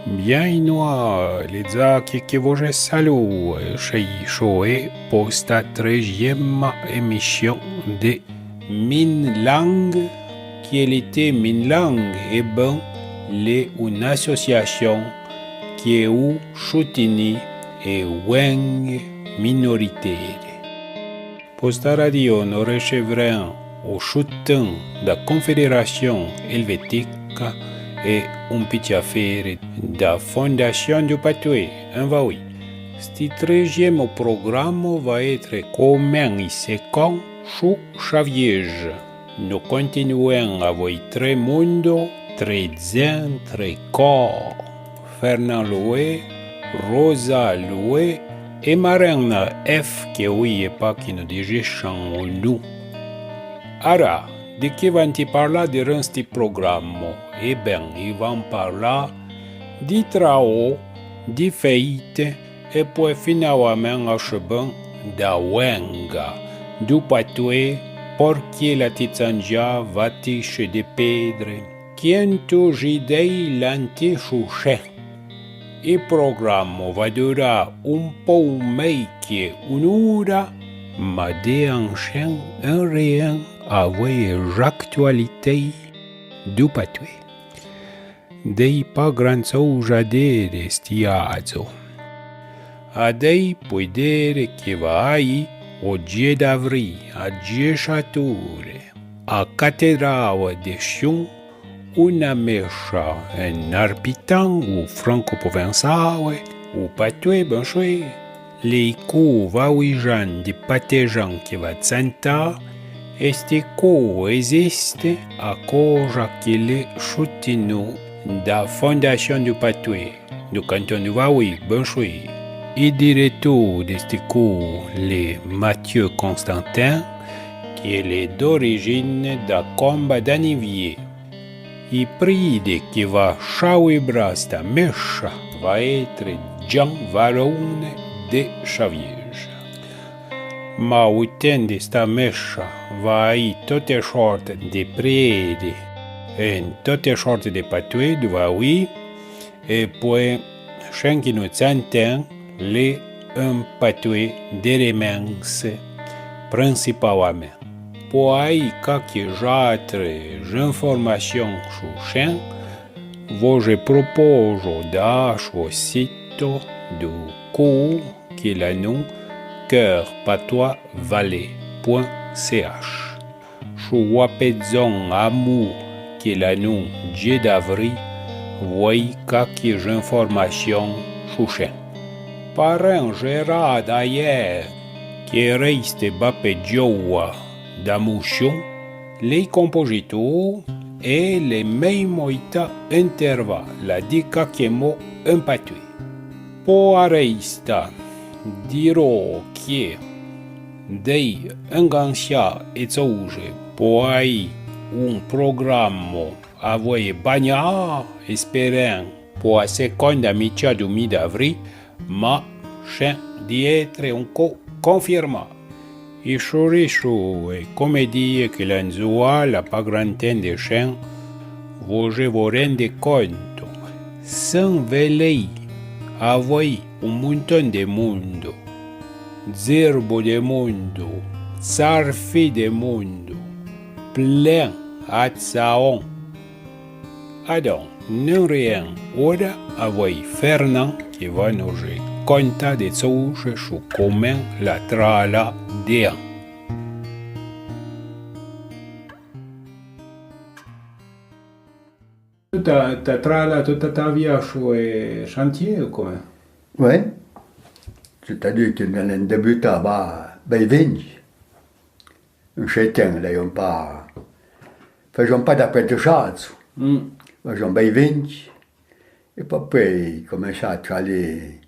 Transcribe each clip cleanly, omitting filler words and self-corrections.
Bien inoa, leza che voge salut, chez Choé, pour la 13e émission de Minlang, qui était Minlang, et ben, une association qui est où soutenu et weng minorité. Pour sta radio, nous recevons au soutien de la Confédération helvétique et un petit affaire de la Fondation du Patoué, en Vaoui. Ce 13e programme va être commun et second sous Chaviège. Nous continuons avec très monde, très zen, très corps. Fernand Loué, Rosa Loué et Marina F. qui oui et pas qui nous déjà chant nous. Ara, de qui vont-ils parler durant ce programme? Eh bien, ils vont parler du travail, du faillite et puis finalement achever de wenga, du patoué, pour que la titsanja va ticher de pedre, qui est jidei l'anti-chouché. Il programme va durer un peu mais qu'une heure, mais déhanchant un rien avec l'actualité du patoué. Dei pas grand chose a dire stiazo. A dei puoi dire che vai o 10 d'avril a 10 a cattedrale de Chion una mescia en arpitan o franco-provençale o patoué benchoué. Les coups vaouijan de patéjan qui va senta. Este co existe a causa que le soutenu da Fondation du Patoué, du canton de Vaoui, Benchoué. Et directeur d'este co, le Mathieu Constantin, qui est d'origine da combat d'Anivier. Il pride qui va chauibra sta mescha va être Jean Varone de Chaviège. Ma weekend sta mescia va i tutte sorte de prede en tutte sorte de patoué du Vaoui et puis chaque nous s'entend les un patoué de remense principalement. Puis quelques autres informations sur chaîne, je propose d'acheter au site du cours qui est le nom cœurpatoisvalais.ch. Sur Wapedzon Amour qui est le nom 10 d'avril, voyez quelques informations sur chaîne. Parrain Gérard d'ailleurs, qui reste Bapedjoa d'Amouchon, les compositeurs et les mêmes intervalles, la quelques mots impatués. Pour rester, dirò che dei engancia e zouge poi un programma a voi bagna esperant pour la seconda mitad du mi d'avril, ma c'è di essere un co confirma. E chorizo e come dire che l'anzoa la pas grandine de chien, vous vous rendez compte, sans velei, a voi un montón de mundo, zerbo de mundo, sarfi de mundo, plein à saon. Alors, non rien, ora a voi Fernand qui va nous conta de choses sur comment la trala de an. Ta trala toute ta vie sur chantier ou comment? Oui, c'est-à-dire que dans un début, ben 20. Chacun, là, ils pas. Faisons pas d'apprentissage. Faisons ben 20. Et puis après, ils commencent à travailler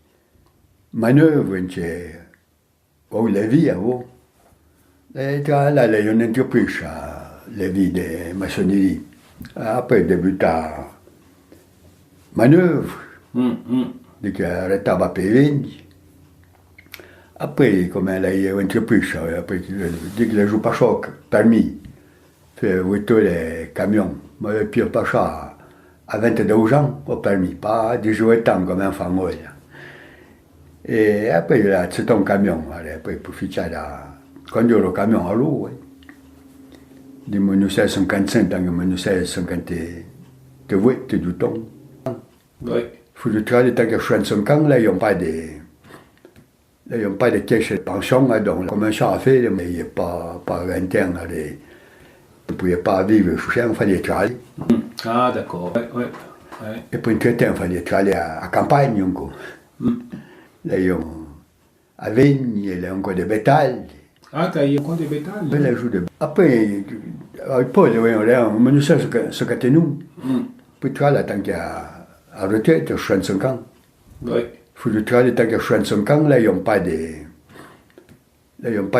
manœuvres, ou la vie, avant. Et là, il y a une entreprise, la vie de maçonnerie. Après, débuta manœuvre. Donc, arrêta à payer. Après, comme elle a une entreprise, après, dès qu'il joue pas choc, permis, fait voter les camions, mais le pire pas ça, à 22 ans au permis, pas 18 ans comme un enfant. Et après, il a acheté un camion, après il profite de conduire le camion à l'eau. Ouais. De 1955 à 1958, du temps. Oui. Il faut travailler tant que 65 ans, là, ils n'ont pas de caisse de pension, donc comme un chat a fait, mais il n'y a pas interne. Ils ne pouvaient pas vivre sous ça, il fallait travailler. Ah, d'accord. Oui. Et pour une traiteur, il fallait travailler à campagne encore. Là, ils ont à Vigne, il y a encore des bétails. Ah, tu as eu encore des bétails? Ben, là, après, Paul, là, en 1951, pour travailler tant qu'à retraite, 65 ans. Oui. Il faut travailler tant qu'à 65 ans, là, ils n'ont pas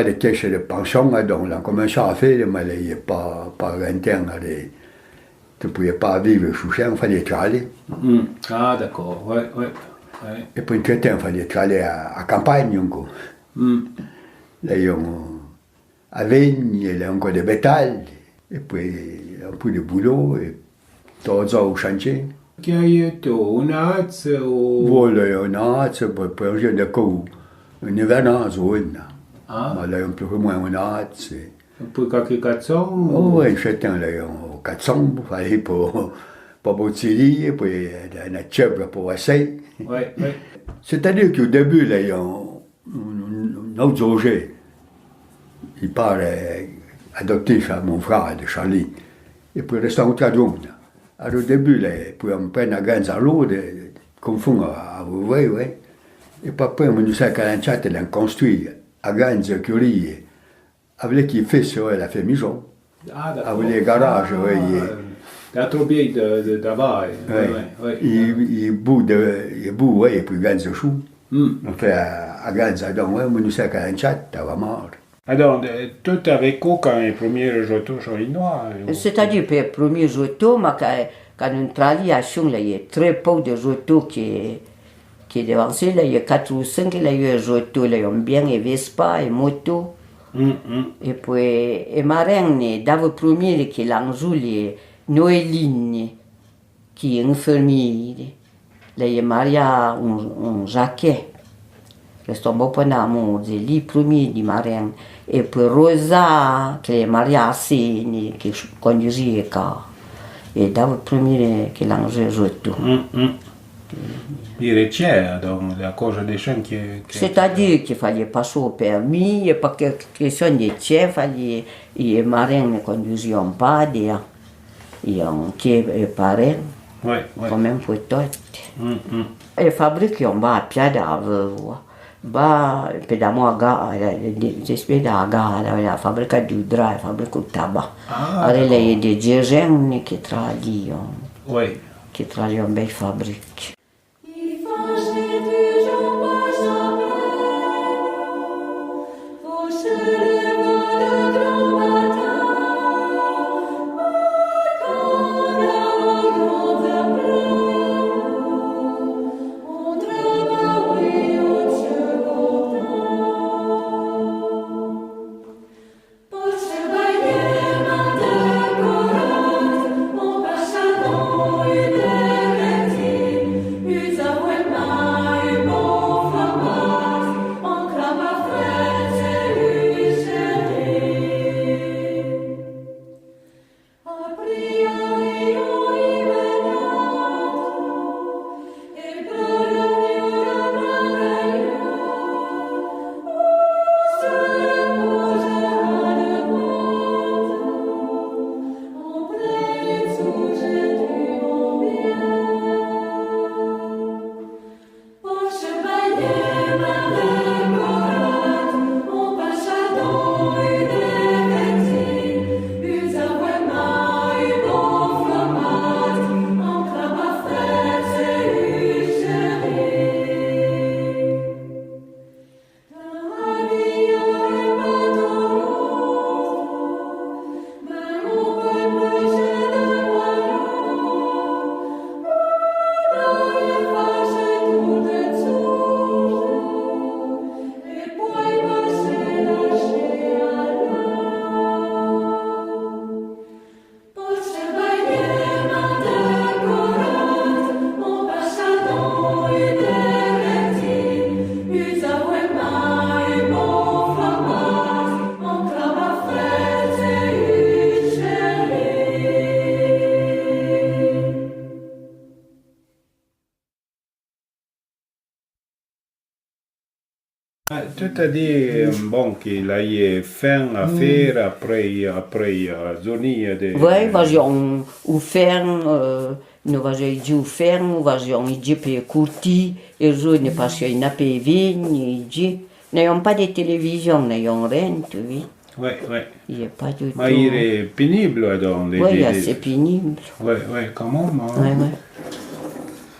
de caisse de pension, donc là, comme un chat a fait, mais là, il n'y a pas interne. Tu ne pouvais pas vivre sous ça, il fallait travailler. Ah, d'accord, oui. Et pour une traiteur, il fallait travailler à campagne encore. Là, ils ont à Vigne, il y a encore des bétails, et puis un peu de boulot, et tous au chantier. Che hai detto? Un az o... Vuole un azzo, poi un giorno di un inverno zona. Ah. Ma lei un più come un azzo. Poi qualche cazzone? Oh, oui, chacun lei un cazzon, fallait pour bottiglie, puis une chèvre pour essayer. Oui. C'est-à-dire qu'au début, là, il y a un autre objet. Il part adoptif à mon frère de Charlie. Et puis il reste en traduit. Alors au début, là, puis on prend la gagne à l'eau, confond à vous, oui. Et puis après, en 1947, il a construit à gagne de Curie, avec qui fait sur la fait maison. Ah, d'accord. Avec les garages, oui. T'as trop bien d'avant. Oui. Il bout, oui, et puis il gagne de chou. On fait à gagne à donc, oui, en 1947, ça va mort. Alors, toi, t'avais quoi quand les premiers autos chinois? C'est-à-dire, pour les premiers autos, quand on travaille à Chine, il y a très peu de autos qui devancent. Il y a 4 ou 5 autos, il y a bien et Vespa et moto. Et puis, les marins, dans premier qui l'ont joué, Noéline, qui est infirmière. Il y a Maria, un jaquet. Questo un po' namo lì primi di Marian e poi Rosa che è Maria Assini che conduisait qua et dava primi che l'hanno rejoué. Il retient, donc, la cause des chaînes qui... C'est-à-dire qu'il fallait passer au permis, et pas question de chef, fallait et Marian ne conduisait pas dia et on qui est pareil. Oui. Quand même pour tout. Et fabrique on va à pied d'aveur. Ba pedamo a gara, spiega a gara, la fabbrica di udra, la fabbrica di tabac. Allora lei è di Gergen che tradiano, che tradiano bei fabbriche. tu t'as dit bon, qu'il a eu faim à faire après journée de... Oui, važiom u ferm, nuvažiai dži u ferm, važiom į dži prie curti, ir žodį pašiai na prie vignes, dži. N'ayons pas de télévision, n'ayons rien, tu vois. Oui, oui. Il n'est pas du tout. Mais il est pénible dans les... Oui, c'est pénible. Oui, oui, quand même. Hein. Oui, oui.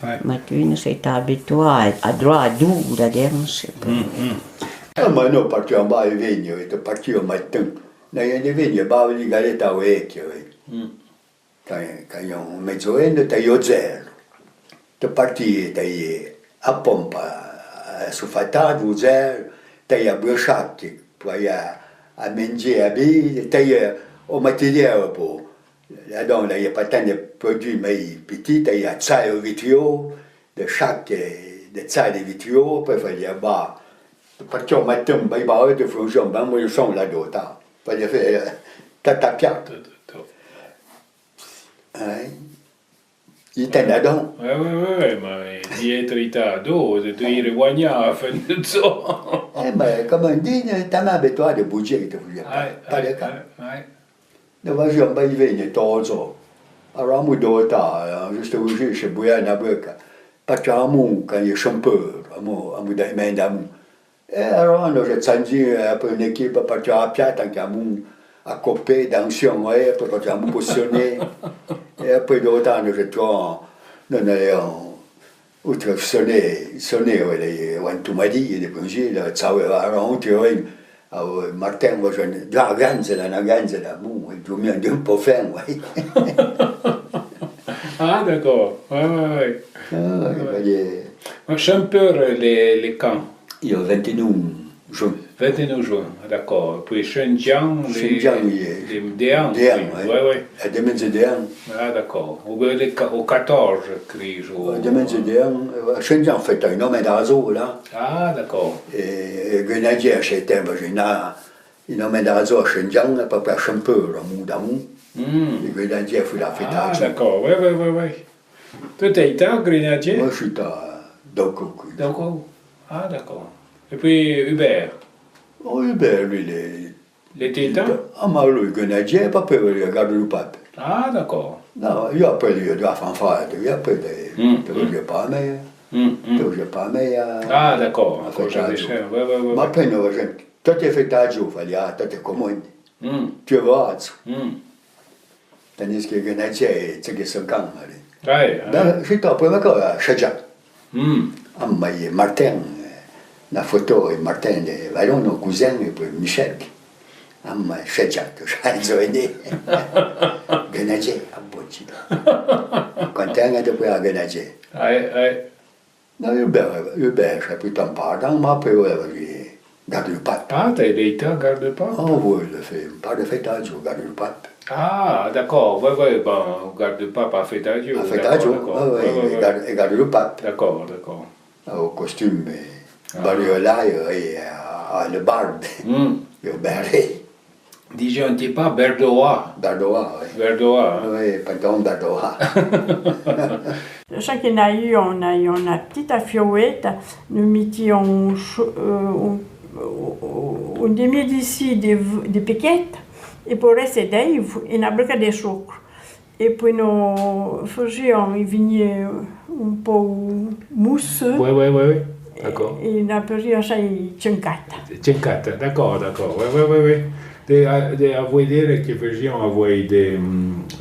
Ouais. Ma tu sei habitué à droit à doux, la dernière, je sais pas. Ma no parti en bas e vigno, e parti au matin. Na io ne vigno, ba li galeta vecchio. Quand io mezzoenne, te io zero. Te parti, te a pompa, su fatato, zero, te a bruciati, poi a mangiare, a bere, te au matériel pour. Donc, il n'y a pas tant de produits, mais petits, il y a des vitraux, de chaque des vitraux, puis il y a bas. Parce qu'on m'a dit, il y a des fonctions, moi je sens là-dedans. Il y a fait tata-piat. Il était là-dedans. Oui, mais dietro i tado, tu ieri guagna, finito so. Mais comme on dit, tu as habitué de budget, tu ne pas de cas. Ne va je mai veni tozo. Aramu dota, giusto così, se buia una bocca. Facciamo che io champeur, amu da emendamu. E allora je zanzi per un'equipe facciamo a piata anche a coppe d'ancion e poi facciamo posizione. E poi dota je trovo non è oltre sonne le quanto madi e poi così la ciao era un tiro. Martin was een ganzela, il dormait un peu faim, oui. Ah, d'accord. Oui. Champeur, les camps. Il y a 21 juin. 21 juin, d'accord. Puis Shenzhen, les Déan. Oui. À demain c'est Déan. Ah, d'accord. Au 14, crie jour. Demain c'est Déan. Shenzhen fait un homme d'Azo, là. Ah, d'accord. Et Grenadier, c'était un homme d'Azo à Shenzhen, à peu près champeur, à Moudamou. Et Grenadier fait la fête à Ah, d'accord. Oui. Tu es à Grenadier? Moi, je suis à Dauco. Ah, d'accord. Et puis Hubert? Oh, Hubert, lui, L'été temps? Ah, mais lui, Grenadier, pas peur, il regarde le pape. Ah, d'accord. Non, il y a pas de la fanfare, il y a pas de pas mais Ah, d'accord. Oui. Ma peine, tout est fait à jour, il y a tout est commun. Tu vois, tandis que le Grenadier, c'est que c'est quand, Oui. je suis à premier que Chadja. Mais Martin, la photo, Martin, Vallon, nos cousins, et puis Michel. Mais Chadja, je suis aidé. Grenadier, à Bouti. Content de pouvoir Grenadier. Oui. Non, Hubert, je sais plus t'en parler, mais après, garde le pape. Ah, t'as été à garde le pape? Oh, oui, le fait, pas de fête à jour, garde le pape. Ah, d'accord, oui, bon, garde le pape à fête à Dieu. À fête à jour, oui, garde le pape. D'accord. Au costume, bariola et le barbe, le béret. Dis-je un petit pas, Berdoa. Berdoa, oui. Berdoa. Oui, pantalon Berdoa. Chaque année, on a une petite affiouette, nous mettions on démie d'ici des piquettes, et pour rester d'ailleurs, il y a beaucoup de sucre. Et puis nous faisions, il venait un peu mousseux. Oui. D'accord. Et on a pris un chai cincata. Cincata, d'accord. Oui. A voi dire che facciamo a voi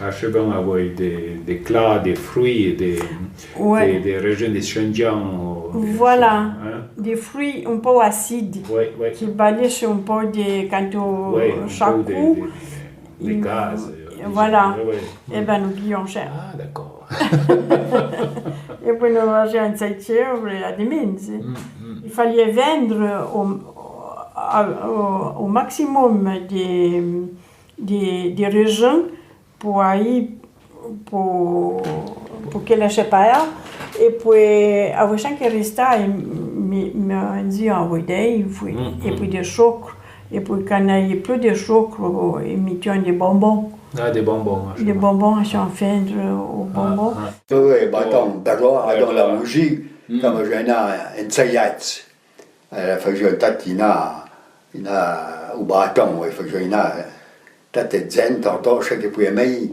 a voi des clats, des fruits, des régions de Shenzhen. Voilà, des fruits un peu acides, oui. qui balaient un peu de quand chaque coup. Des gaz. Voilà, Oui. Et bien nous billons cher. Ah, d'accord. Et puis nous avions 7 euros à demain. Il fallait vendre au maximum des régions pour qu'elle n'achète pas. Et puis, avec chaque restait, me dit envoyer, et puis des sucres. Et puis, quand il n'y avait plus de sucre, ils mettaient des bonbons. Ah, des bonbons. Des bonbons, ils ont fait aux bonbons. Oui, dans la bougie, comme j'en ai un tsaïat. faisait tatina, au bâton, il faisait tête zen, tantôt, je sais que puis aimer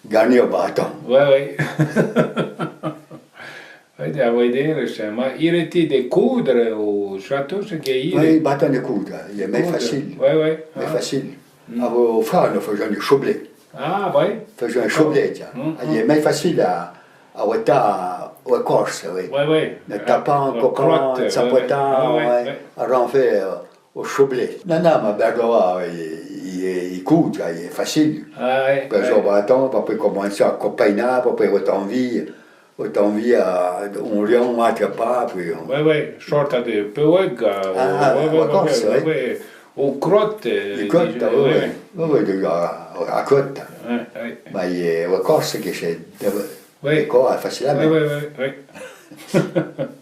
gagner au bâton. Oui. Devo vedere, ma il était de coudre au château, c'est qu'il Oui, bâton de coudre, il est mais facile. Oui. Mais facile. Au frère, nous faisions du choblé. Ah, oui. Faisions un choblé, tiens. Il est mais facile à Wata, au Corse, oui. Oui. Le tapant, coquin, sapotant, à renfer au choblé. Non, ma berloa, il coudre, il est facile. Ah, oui. Puis au bâton, après commencer à copainer, après autant vie à on lion à pas puis Oui, sorta de Pewega. Oui. Au crotte. il cote, oui, déjà à cote. Mais il est au Corse que c'est quoi facilement. Oui.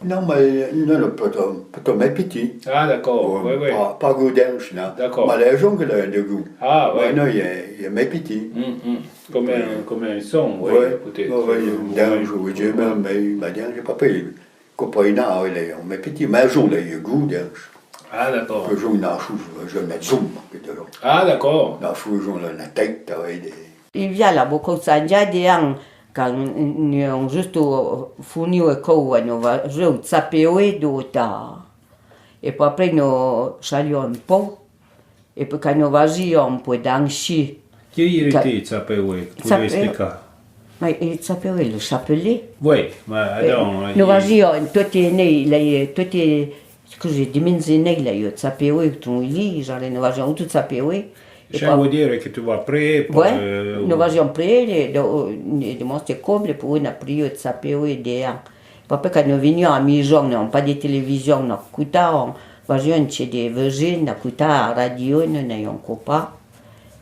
Non, mais non, plutôt mais petit. Ah, d'accord. Oui. Pas goût d'ange, non. D'accord. Mais les gens qui ont de goût. Ah, oui. Non, il est mais petit. Comme un son, oui, peut-être. Oui, d'ange, oui, mais j'ai pas payé. Copaina, il est mais petit, mais un jour, il y a goût d'ange. Ah, d'accord. Un jour, il y a un chou, je mets zoom. Ah, d'accord. Un chou, il a la tête, oui. Il via la beaucoup de sandia diang quand nous avons juste fourni au coup nous va jouer au sapéoé d'ota et puis après nous chalions un peu et puis quand nous vasions un peu d'anchi. Qui était sapéoé? Tu peux expliquer? Mais il sapéoé le chapelet. Oui, mais non. Nous vasions tout est né, tout est ce que j'ai dimensionné là, il sapéoé tout lit, genre nous vasions tout sapéoé. Ça veut dire que tu vas prêt pour... Oui, nous avions pris, de monster coble pour une période de sapéo et de Papa, quand nous venions à mi-jour, nous n'avons pas de télévision, nous écoutions, nous avions des virgines, nous écoutions à la radio, nous n'avions pas.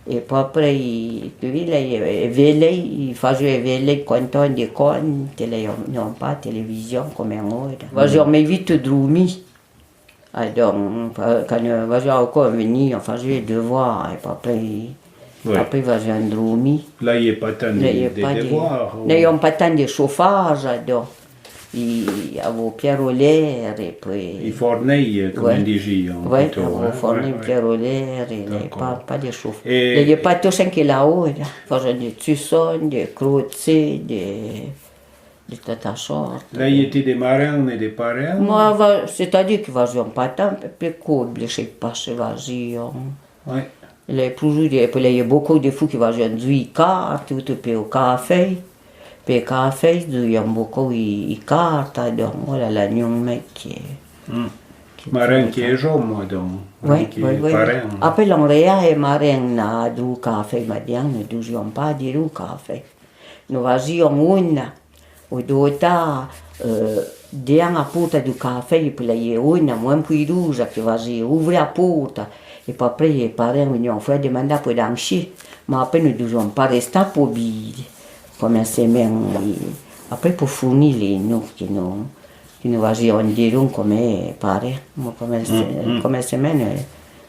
Et puis après, il veillait, il faisait veiller quand on déconne, nous n'avons pas de télévision comme un autre. Nous avions vite dormi. Donc, quand nous avions encore venu, on faisait des devoirs, et puis après, nous avions dormi. Là, il n'y a pas tant de devoirs. Nous n'avons pas tant de chauffage, donc. Il y avait Pierre Olaire, et puis... Il fournait, comme on dit. Oui, il fournait Pierre Olaire, il n'y avait pas de chauffage. Il n'y avait pas tout ce qui est là-haut, il faisait des tussons, des crottés, des tata short. Là, il y était des marins et des parrains? Moi, c'est-à-dire qu'ils ne faisaient pas tant, puis combler, je ne sais pas, c'est vas-y. Oui. Il y a beaucoup de fous qui faisaient du cartes, tout au café. Puis café, il y a beaucoup de cartes, donc voilà la nuit qui Marin qui est jaune, moi, donc. Oui. Parrain. Après, l'Angleterre et Marin n'a du café, maintenant, nous ne disions pas du café. Nous faisions une. O dota diang a porta do café e pela e una moins puidusa che vasi ouvre a porta e poi après e parents union foi demanda pour dancher mais après nous devons pas rester pour bide comme un semaine après pour fournir les nous qui nous vasi on diron come pare come semaine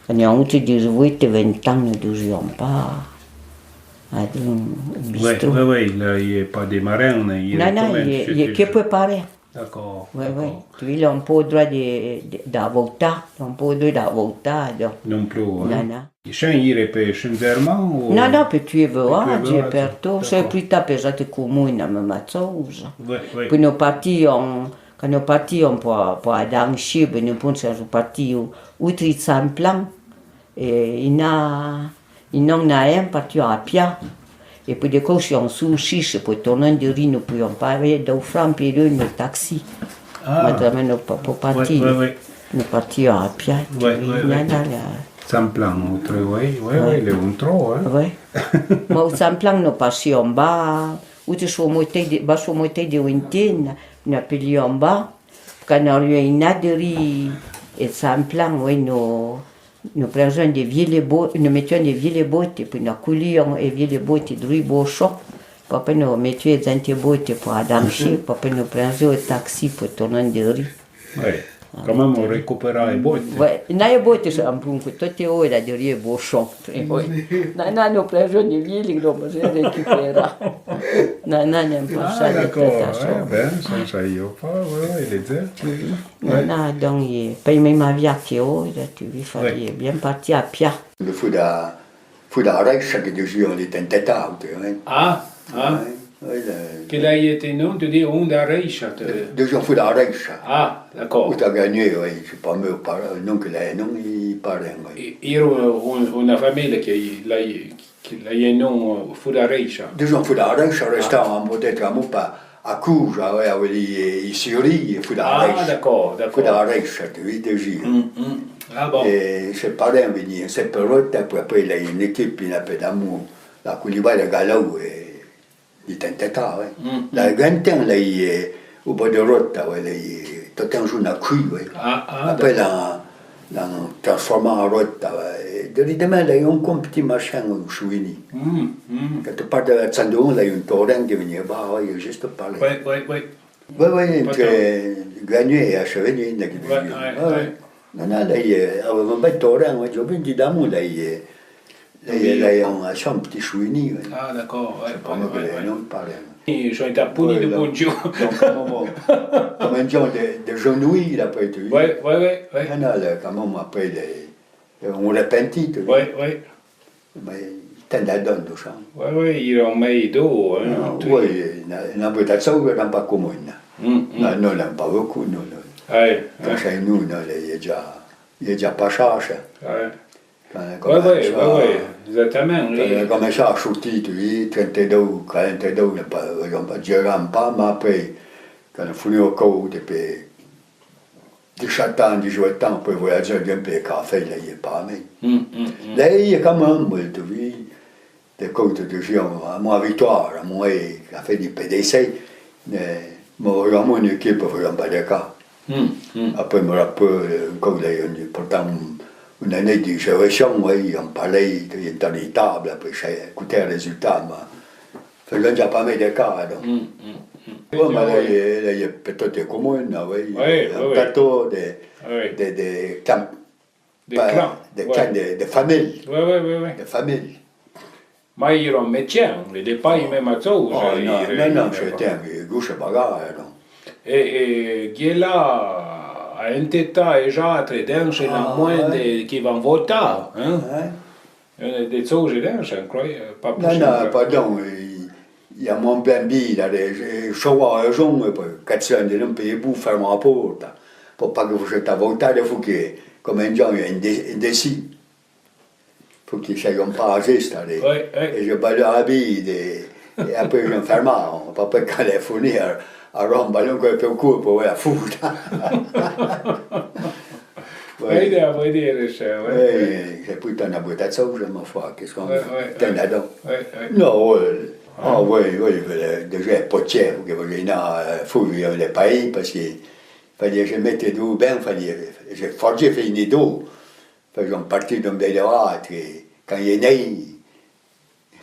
quand nous avons eu 18-20 ans nous devons pas Oui, là, il n'y a pas de marins. Non, il y a que préparé. D'accord. Oui. Tu il a un peu droit d'avocat, un peu d'avocat. Non plus. Non. C'è il pesce verment? Non, per tu è vero, j'ai perto. C'est plus tard per te comune a mazzosa. Oui. Puis nous partions, quand nous partions pour Adanchi, nous pensons partir outre San Plan. Et il n'en a un parti à pied. Et puis, de quand je suis en sous-chiche, pour tourner de riz, nous ne pouvions pas aller dans francs et deux, le taxi. Maintenant, nous pour partir. Nous partions à pied. Sans plan, oui, le un trop. Oui. Mais au San Plan, nous passions en bas. Où tu sois monté de Wintin, nous appelions en bas. Quand nous avions de riz et San Plan, oui, nous prenions des vieilles bottes, nous mettions des vieilles bottes, et puis nous coulions des vieilles bottes de riz chaud. Puis après nous mettions des bottes pour Adamchi, puis après nous prenions un taxi pour tourner de riz. Oui. Quand même, on récupère les bottes. Ouais, na e bote sa ambungu, tote ora de rie bochon. Na no prejo ni li lo ma se récupéra. Na n'aime pas ça. Ah, d'accord. Ouais, ben, ça y est pas, ouais, il était. Na donc il paye même ma vie qui tu lui fallait bien partir à pied. Le faut d'arrêt chaque 2 jours on est en tête out. Ah, ah. Quel a été non, tu dis, on a réussi. 2 jours faut d'arrêt. Ah, d'accord. Où t'as gagné, oui, je sais pas mieux par non que là, non, il parle. Il on a famille qui l'a non fudareisha. 2 jours faut d'arrêt, je reste en peut-être à moi pas à Couge, avec les Syrie, il faut d'arrêt. Ah, d'accord, Faut d'accord. d'arrêt, 2 jours. Ah bon. Et je parlais à venir, c'est période, après il y a une équipe, il a peu d'amour. La Koulibaly, le Galou, il est en tête, oui. La grande temps, là, il est au bord de route, il est tout un jour à cru, oui. Ah, Après, dans transformé en route, de demain, là, il y a un petit machin au Chouini. Quand tu pars de la Tsandoun, là, il y a un torrent qui vient bas, il est juste parlé. Oui. Oui, entre gagné et achevé, il y a Ouais. non, là, il y a un petit torrent, j'ai oublié de d'amour, là, il y a un petit Chouini. Ah, d'accord, ouais. Pas moi que non parle. Je suis un puni de bon Dieu. Comme un genre de genouille, il a pas été. Oui. Non, là, quand même, après, on l'a peinti. Oui. Mais t'en as donné, le champ. Oui, il en met d'eau. Oui, il n'a pas de ça, il n'a pas commun. Non, il n'a pas beaucoup, non. Quand chez nous, il est déjà pas cherché. Oui, exactement. Quand on a acheté, 32, 42, il n'y a pas de gérant, mais après, quand on a fini au code, et puis 17 ans, 18 ans, on peut voyager un peu de café, là, il n'est pas mal. Là, il y a quand même, tu vois, des côtes de géant, à moi, victoire, à moi, qui a fait du PDC, mais vraiment, une équipe, il n'y a pas de cas. Après, je me rappelle, quand il y a eu, pourtant, une année de gestion, oui, on parlait dans les tables, après, écouter les résultats, mais il n'y a pas mal de cas, donc. Oui, mais là, il y a peut-être des communes, oui, un plateau, des camps, des familles. Oui. Des familles. Mais il y a un métier, il n'est pas même à chose. Non, j'étais un gauche bagarre, non. Et qui est là, à un état et déjà très dense, il y a moins qui vont voter. Il y a des choses denses, incroyable. Non, pardon, il y a mon bambi, il y a des choses à raison, quand c'est un pays pour faire ma porte. Pour pas que vous soyez à voter, il faut que, comme un gens, il y a un décis. Il faut qu'ils soient pas juste. Et je bats le habit, et après je me ferme. Après, quand il est fini, à Rome, ballon qu'on peut couper pour la foot. Oui, j'ai plutôt une boîte de sauce, je m'en fous. Qu'est-ce qu'on fait? T'en as donc? Non, oui, déjà, pas de chef, il faut que je les paye parce qu'il fallait que je mette d'eau bien, j'ai forgé fait une d'eau. J'ai parti d'un bel orate, quand il est né, il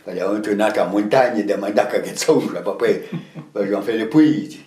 fallait retourner à la montagne et demander quelque chose, à peu près, j'en fais le puits.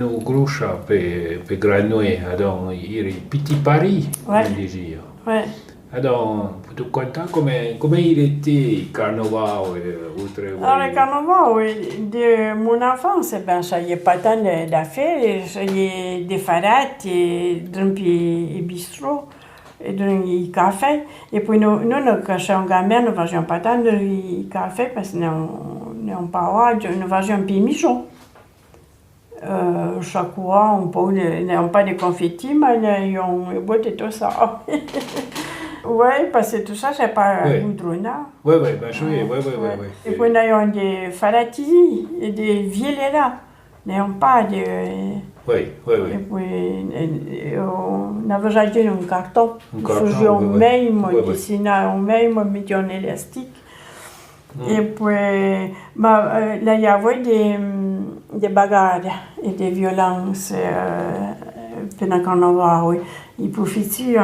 No grusha pe granue adon iri piti Paris, Ouais. come dizia. Ouais. Adon, tu conta come il était carnaval oltre Alors, le carnaval, oui, de mon enfance, ben, ça y est pas tant d'affaires, ça y est des farades, et d'un bistrot, et d'un café. Et puis, nous, quand j'étais gamin, nous faisions pas tant de café parce que nous faisions un peu michon. Chaque fois, n'avons pas de confettis, mais on boit tout ça. Oui, parce que tout ça, c'est pas Ouais. goudronnant. Oui, ben oui. Et puis, nous avons des falatis et des violettes. Nous n'avons pas de... Oui. Et puis, on avait acheté un carton. Un Nous carton, faisions oui. même, Oui. dessiné même, mettions en élastique. Et puis, là, il y avait des bagarres et des violences pendant le carnaval, oui. Ils profitaient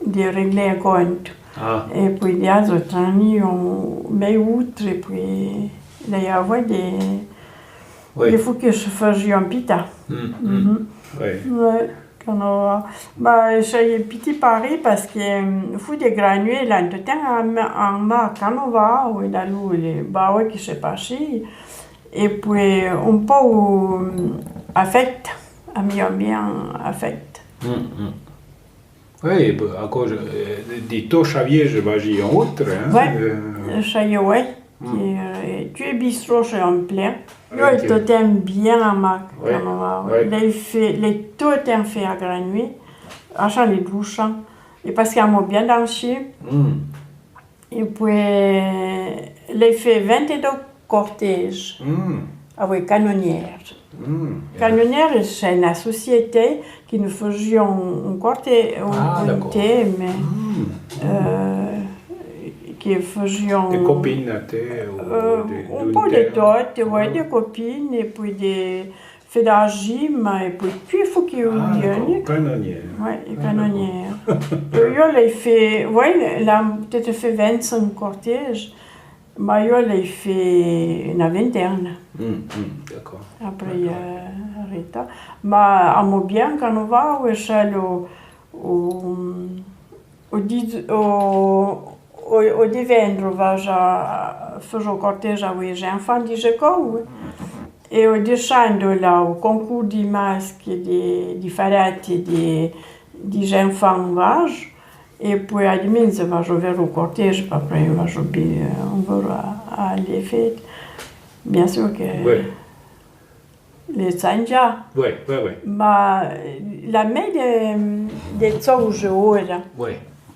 de régler un compte. Ah, Et puis, les autres amis ont mis outre, et puis, là, il y avait des fois que je faisais un pita. oui. Ouais, carnaval. J'ai petit Paris parce que faut des granulés là, de temps en mars carnaval, où il y a les baoues qui se passent. Et puis, on peut affect, bien affect. Oui, à cause di to Xavier, je vais dire en autre. Hein? Ouais, ouais. Tu es bistrot chez un plein. Yo, Ok. il totem bien à ma Ouais, carnaval. ouais. Les totems fait à granulés, achant les douchants. Et parce qu'il y a un bien dansé. Et puis, les fait 22 cortèges avec canonnières. Canonnière, c'est une société qui nous faisait un cortège, d'accord. mais qui faisait Des copines à te un peu de tout, ouais, des copines, et puis des faits d'argime, et puis il faut qu'ils viennent. Canonnière. Oui, les canonnières. Yo, l'ai fait, ouais, là, peut-être fait 25 cortèges, mais yo, l'ai fait une vingtaine. D'accord. Après, Rita. Mais à mon bien, quand on va, je suis allée au divendro, faisais un cortège avec les enfants de l'école. Et au descendre là, au concours des masques, des farades et des enfants vages. Et puis à dimanche, je vais vers le cortège, puis après, on va à les fêtes. Bien sûr que les Sanja. Oui. Mais la main des sauges, Oui.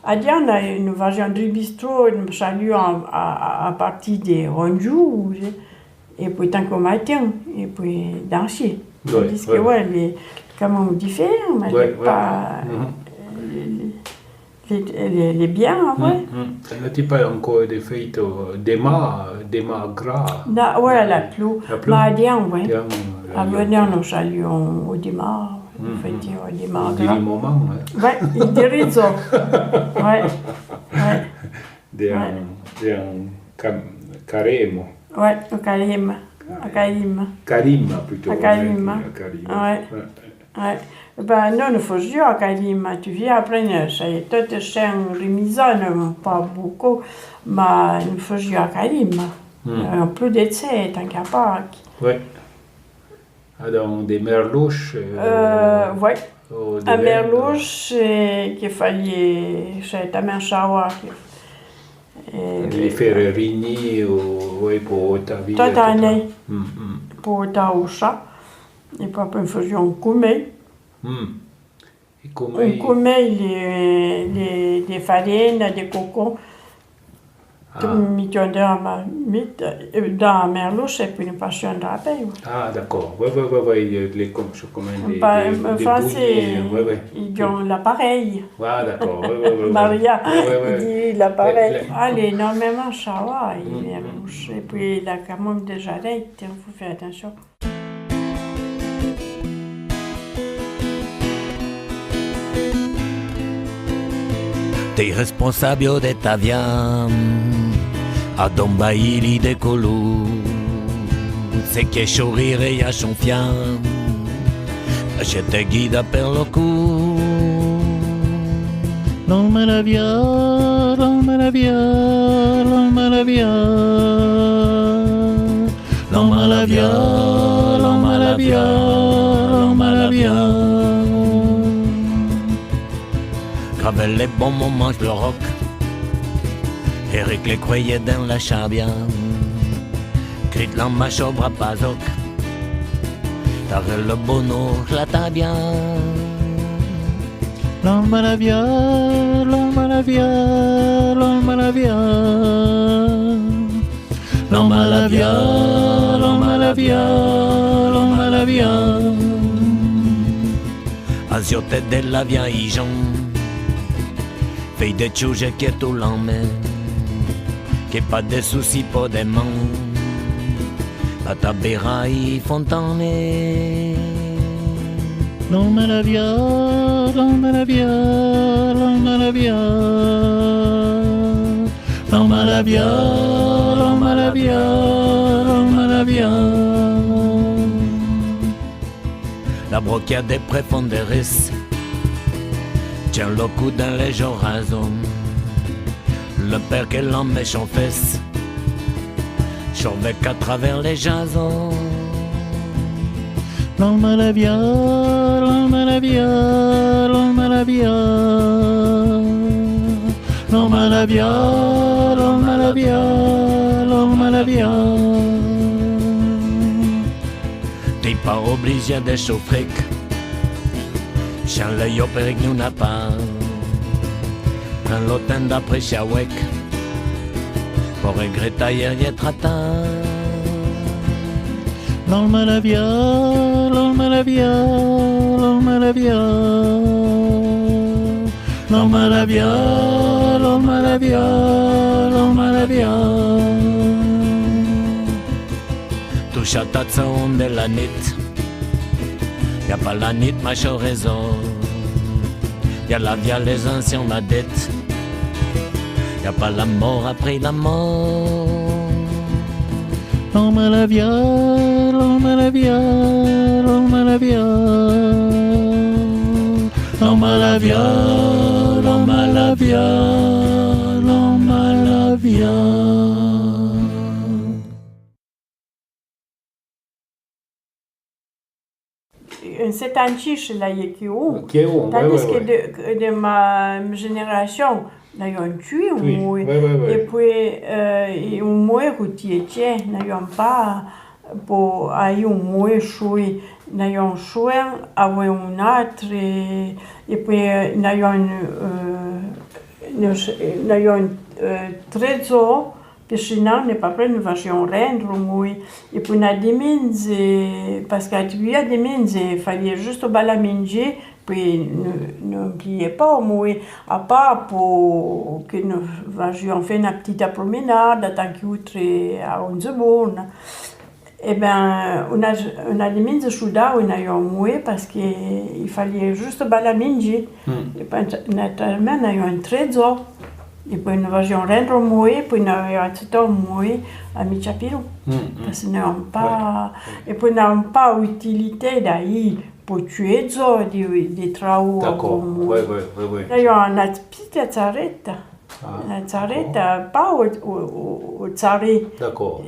à Diana, nous faisions du bistrot, nous saluons à partir des rendus, et puis tant qu'au matin, et puis danser. Tandis que, les comment différents, mais pas les biens, Tu pas encore des fêtes des mâts gras. La clou. Mais à Diana, oui. À venir, nous saluons au dimanche. Au dimanche. Des moments. Oui, il dirait ça. Oui. Des carême. Oui, au Karim. À Karim. Karima plutôt. À Karim. Oui. Ben, non, il faut jouer à Karim. Tu viens après, c'est tout chien remisant, pas beaucoup, mais il faut jouer à Karim. Plus de ça, tant qu'à pas. Oui. Ah, dans des merlouches Oui. de Un laine. merlouche qu'il fallait, c'est un chawa. Les Ferrerini ou pour ta vie. Toute l'année pour ta oucha. Et puis après, nous faisions coumé. Et comment On coumait les farines, des cocos. Nous dans la merlouche et puis nous passions dans la paille. Ah, d'accord. Oui, les comme je commande des En français, oui. ils ont l'appareil. Ah, d'accord. Oui. Maria, Ouais. il dit l'appareil. Elle est énormément chawa, les merlouches. Et puis il a quand même des jarrettes, il faut faire attention. T'es responsable de ta vie, a dombaili de colou, c'est que chourire et a chonfian, je te guide per le cou. Non me la via, non me la via, non me la via, non me la via, non me la via, non me la via. Avec les bons moments, je le rock. Eric les croyait dans la chabia. Crit la mâche au bras pazoc. T'as le bono, je la tabia. L'on me la via, l'on me la via, l'on me la via. L'on me la via, l'on me la via, l'on me la via. Aziote de la via ijon. Fais des choses qui tout l'emmène, que pas de soucis pour des mains, la tabéraille fontaine. L'on me la via, l'on me la via, l'on me la via, l'on me la via, l'on me la via, l'on me la via. La brocade des préfondéris. Tiens le coup dans les jours raison, le père que l'homme met en fesse, surveille à travers les jasons. L'on me la via, l'on me la via, l'on me la via, l'on me la via, l'on me la via, l'on me la via. T'es pas obligé de chauffer. Chant le yo perec nous n'a pas, quand l'automne d'après Chawek, pour regretter hier y être atteint. L'on me la via, l'on me la via, l'on me la via, l'on me la via, l'on me la via, l'on me la via. Touche à ta sonde de la nuit. Y'a pas la nuit, ma chère raison. Y'a la vie, les anciens, ma dette. Y'a pas la mort après la mort. L'on me la via, l'on me la via, l'on me la via. L'on me la via, l'on me la via, l'on me la via. C'est un chiche là qui est tandis que de ma génération n'ayons tué et puis on mouait routier tiens n'ayons pas pour aller on mouait choué n'ayons choué avoir un autre et puis n'ayons trésor que sinon n'est pas prêt nous fassions rendre moi et puis na dimense parce qu'à tu a dimense il fallait juste la manger puis n'oubliez pas moi à part pour que nous fassions faire une petite promenade tant qu'outre à 11 bonne et ben on a dimense chouda on a eu moi parce que il fallait juste la manger et puis naturellement on a eu un trésor. Et puis nous fassions rendre moi, puis nous avons tout moi à Michapiro. Parce que nous n'avons pas, et puis nous n'avons pas utilité d'ailleurs pour tuer des travaux. D'accord, oui. Nous avons une petite tsarette. Une tsarette, pas au tsaré. D'accord.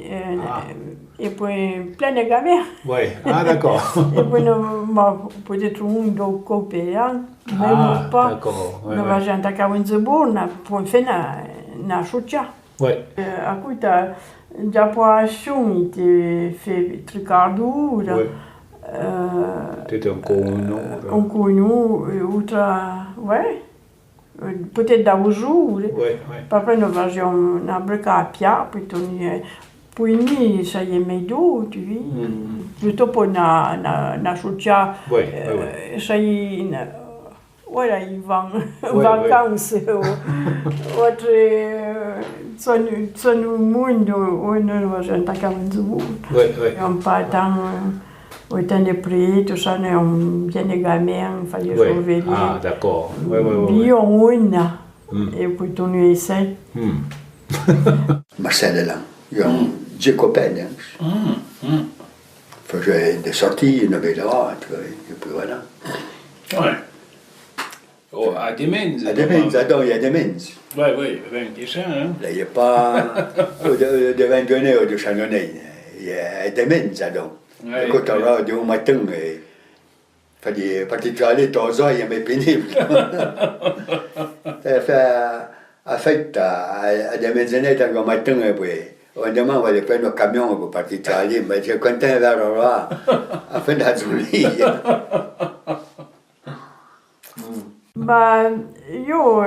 et puis plein de gamins. Ouais. Ah, d'accord. Et puis, peut-être un do coopéant, même pas. D'accord. Ouais, Nous ouais. avons un à Windsor, pour faire na chucha. Ouais. Écoute, d'apparition, il était fait tricardou. Ouais. Peut-être un cono. Un cono, ouais. Peut-être d'Aoujou. Ouais, ouais. Après, nous avons un bric à Pia, puis ça y est, Medo, tu vois. Plutôt pour na chucha. Ouais, ouais. Ça y est, voilà, ils vont Ouais, vacances. Autre, son monde, on a un tac à Windsor. Ouais, ouais. On pas tant. Autant de prix, tout ça, on bien des gamins, il fallait sauver. Ah, d'accord. Ouais, ouais, ouais. Puis on a. Et puis on essaie. Marcel là, il y a 10 copains. Faisait des sorties, il y en avait là, et puis voilà. Ouais. Oh, à Demens. À Demens, il y a Demens. Ouais, ouais, ben, déjà, hein. Là, il n'y a pas de Vendonnais ou de Channonnet. Il y a Demens, donc. Ouais, Quand on va au matin, il fallait partir aller 3 heures, il y avait pénible. Ça fait à fête à des maisonnettes au matin, et puis on demande, on va aller prendre le camion pour partir aller, mais je suis content vers là, à fin de la journée. Bah, yo,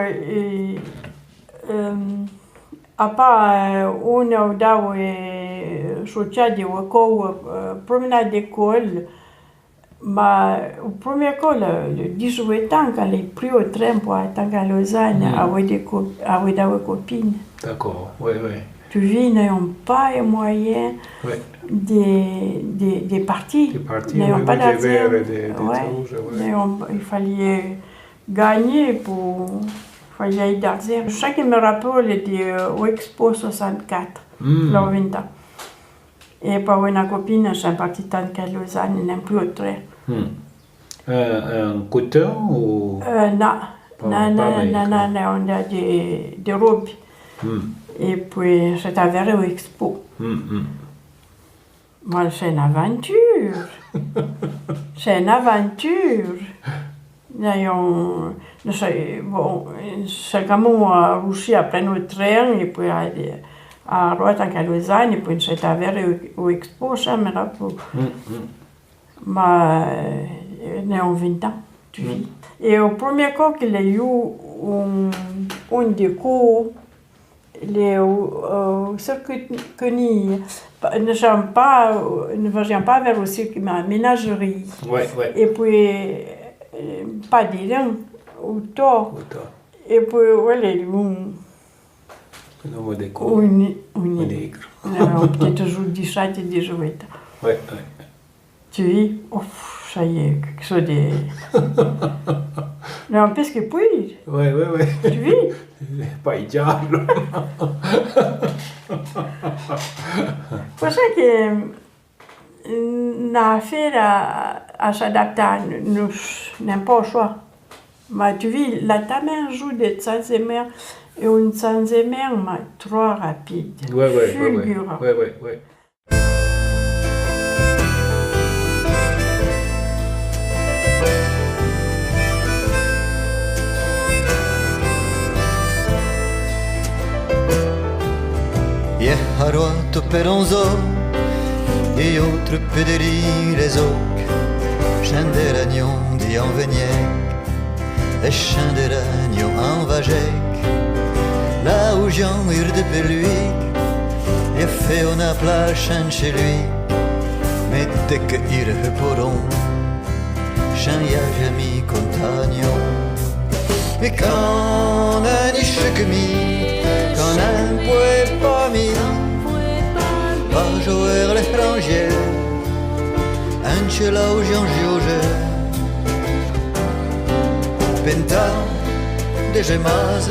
a part on a dau socia de promenade d'école, mais au premier école, 18 ans, quand il pris au train pour attendre à Lausanne, avec des copines. D'accord, ouais, ouais. Tu vis, n'ayons pas les moyens des parties. Des parties, n'ayons pas des verres, d'argent. des choses, Il fallait gagner pour. Il fallait d'argent. Chaque me rappelle était au Expo 64, là, 20 ans. Et pour une copine, je suis partie tant qu'à Lausanne, elle n'a plus au train. Un coton ou. Non, on a des robes. Et puis, c'est avéré au Expo. Moi, c'est une aventure. C'est une aventure. Bon, c'est comme on a réussi à prendre le train et puis à droite à Lausanne et puis c'est avéré au Expo, ça me rappelle. Mais on a 20 ans, tu vois. Et au premier coup qu'il a eu un déco, les circuits ne vont pas vers le circuit, mais la ménagerie. Ouais, ouais. Et puis, pas d'élèves, autour. Et puis, voilà, Un homme déco. Un nègre. Peut-être toujours 17 et 18 ans. Ouais, ouais. Tu vois, ça y est, quelque chose de. Mais en plus que puis. Ouais, ouais, ouais. Tu vois? Pas idéal. Pour ça que n'a affaire à s'adapter, nous n'avons pas le choix. Mais tu vois, la tamen joue de Sansemer et une Sansemer trop rapide. Ouais, ouais, fulgurant. ouais, ouais, ouais. Je haruato per un zoo e autre pédérie les ocs, chien des ragnons d'y en veniec, et chien des ragnons en vagec, là où j'en ire de peluic, et fait on a plat chien chez lui, mais dès que il pourront, chien y a jamais contagnon. Mais quand on a ni chèque-mi, quand on pouvait pas mis, pas jouer l'étranger, un cela où j'en juge. Penta, de gemas,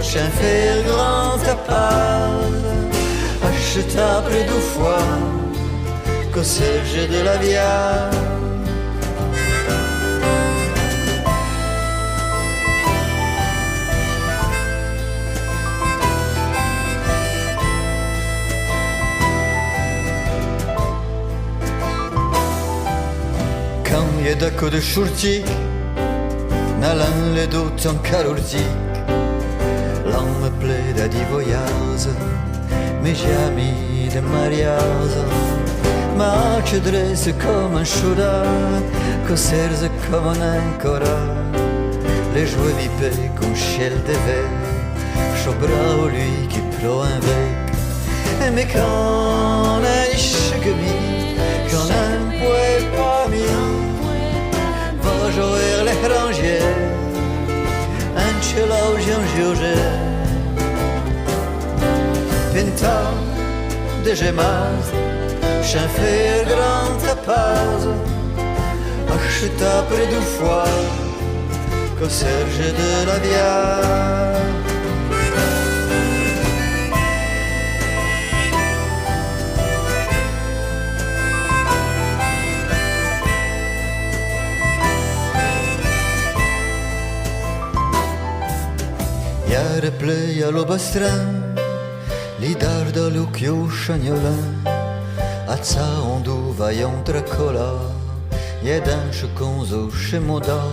chien faire grand tapage, acheta près deux fois, que sais-je de la viande. quand il y a d'acco de chourtique, n'allant les doutes en calortique, l'homme me plaît à des voyages, mais jamais de mariage. Ma ci dresse comme un chouda, que serze comme un ancora, les jouets vipés comme ciel de verre, chaud bravo lui qui pleut un bec. Mais quand un chegami, quand un poète pas mis, va jouer l'étranger, un chelo Jean-José, pinta de gemas, j'en fais grand tapage, acheta près du foie, qu'au Serge de la Via. Iar plei all'obastran, li darda l'occhio sciagnolan, azza ondu vai entre cola, je dan checonzo chez moda,